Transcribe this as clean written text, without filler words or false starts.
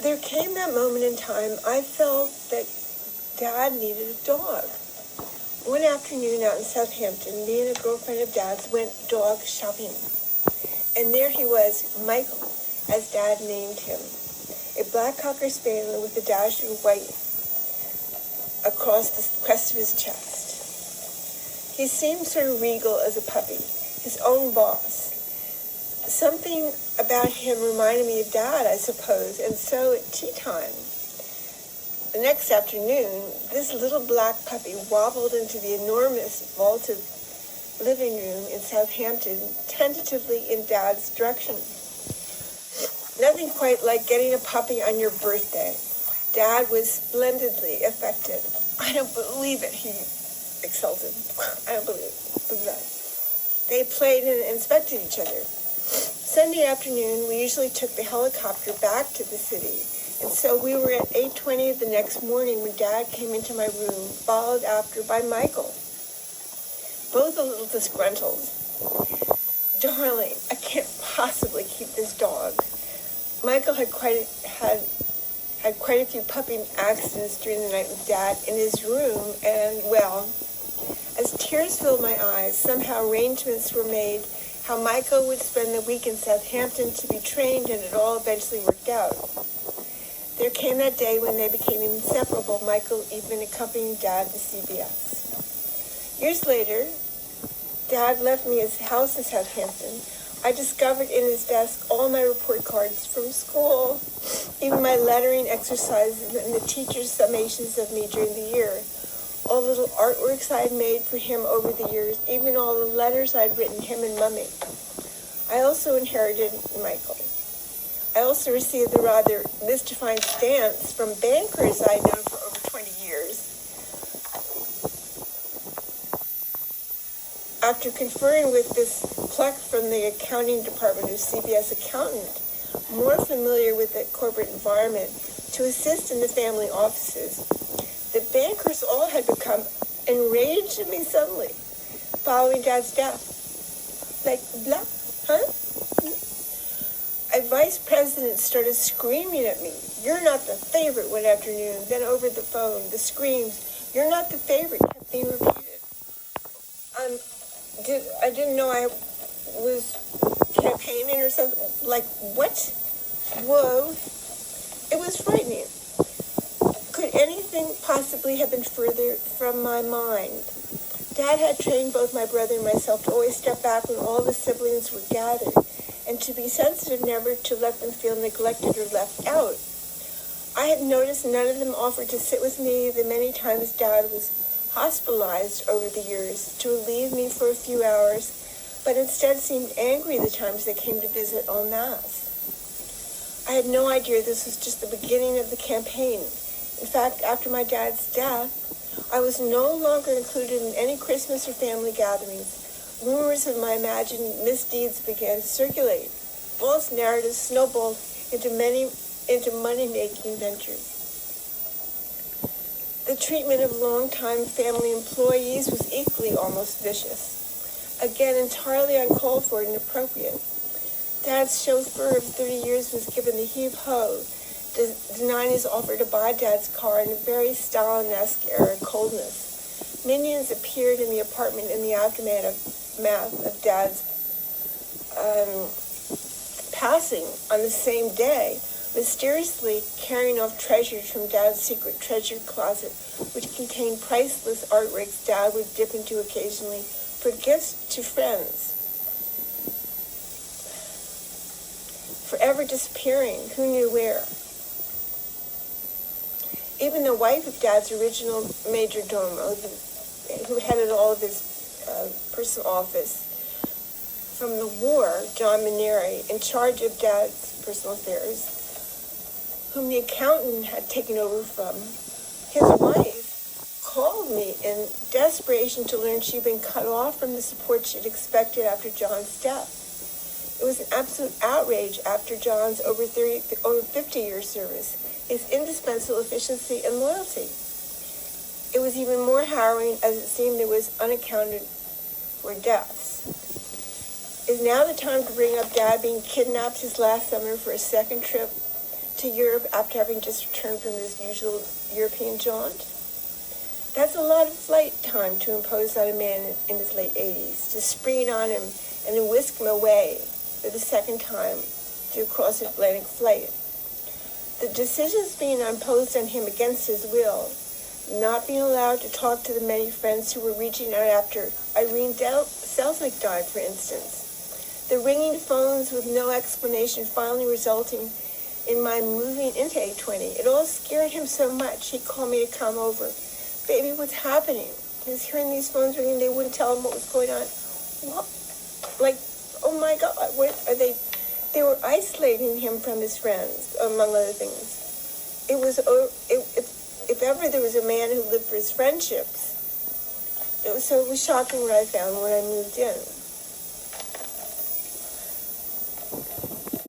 There came that moment in time I felt that Dad needed a dog. One afternoon out in Southampton, me and a girlfriend of Dad's went dog shopping. And there he was, Michael, as Dad named him. A black cocker spaniel with a dash of white across the crest of his chest. He seemed sort of regal as a puppy, his own boss. Something about him reminded me of Dad, I suppose, and so at tea time, the next afternoon, this little black puppy wobbled into the enormous vaulted living room in Southampton, tentatively in Dad's direction. Nothing quite like getting a puppy on your birthday. Dad was splendidly affected. I don't believe it, he exulted. I don't believe it. They played and inspected each other. Sunday afternoon, we usually took the helicopter back to the city, and so we were at 8:20 the next morning when Dad came into my room, followed after by Michael, both a little disgruntled. Darling, I can't possibly keep this dog. Michael had quite a few puppy accidents during the night with Dad in his room, and, well, as tears filled my eyes, somehow arrangements were made how Michael would spend the week in Southampton to be trained, and it all eventually worked out. There came that day when they became inseparable, Michael even accompanying Dad to CBS. Years later, Dad left me his house in Southampton. I discovered in his desk all my report cards from school, even my lettering exercises and the teacher's summations of me during the year, all the little artworks I had made for him over the years, even all the letters I'd written him and Mummy. I also inherited Michael. I also received the rather mystifying stance from bankers I'd known for over 20 years. After conferring with this pluck from the accounting department of CBS accountant, more familiar with the corporate environment, to assist in the family offices, the bankers all had become enraged at me suddenly, following Dad's death. Like, blah, huh? A vice president started screaming at me, "You're not the favorite," one afternoon. Then over the phone, the screams, "You're not the favorite," kept being repeated. I didn't know I was campaigning or something. Like, what? Whoa. It was frightening. Could anything possibly have been further from my mind? Dad had trained both my brother and myself to always step back when all the siblings were gathered, and to be sensitive never to let them feel neglected or left out. I had noticed none of them offered to sit with me the many times Dad was hospitalized over the years to relieve me for a few hours, but instead seemed angry the times they came to visit en masse. I had no idea this was just the beginning of the campaign. In fact, after my dad's death, I was no longer included in any Christmas or family gatherings. Rumors of my imagined misdeeds began to circulate. False narratives snowballed into money-making ventures. The treatment of longtime family employees was equally almost vicious. Again, entirely uncalled for and inappropriate. Dad's chauffeur of 30 years was given the heave-ho, denying his offer to buy Dad's car in a very Stalin-esque era of coldness. Minions appeared in the apartment in the aftermath of Dad's passing on the same day, mysteriously carrying off treasures from Dad's secret treasure closet, which contained priceless artworks Dad would dip into occasionally for gifts to friends. Forever disappearing, who knew where? Even the wife of Dad's original major domo, who headed all of his personal office from the war, John Maneri, in charge of Dad's personal affairs, whom the accountant had taken over from, his wife called me in desperation to learn she'd been cut off from the support she'd expected after John's death. It was an absolute outrage after John's over 50-year service, his indispensable efficiency and loyalty. It was even more harrowing as it seemed there was unaccounted for deaths. Is now the time to bring up Dad being kidnapped his last summer for a second trip to Europe after having just returned from his usual European jaunt. That's a lot of flight time to impose on a man in his late 80s, to spring on him and then whisk him away for the second time to a cross-Atlantic flight. The decisions being imposed on him against his will, not being allowed to talk to the many friends who were reaching out after Irene Selznick died, for instance. The ringing phones with no explanation finally resulting in my moving into A20. It all scared him so much, he called me to come over. Baby, what's happening? He was hearing these phones ringing. They wouldn't tell him what was going on. What? Like, oh my God, what are they? They were isolating him from his friends, among other things. It was, if ever there was a man who lived for his friendships, it was shocking what I found when I moved in.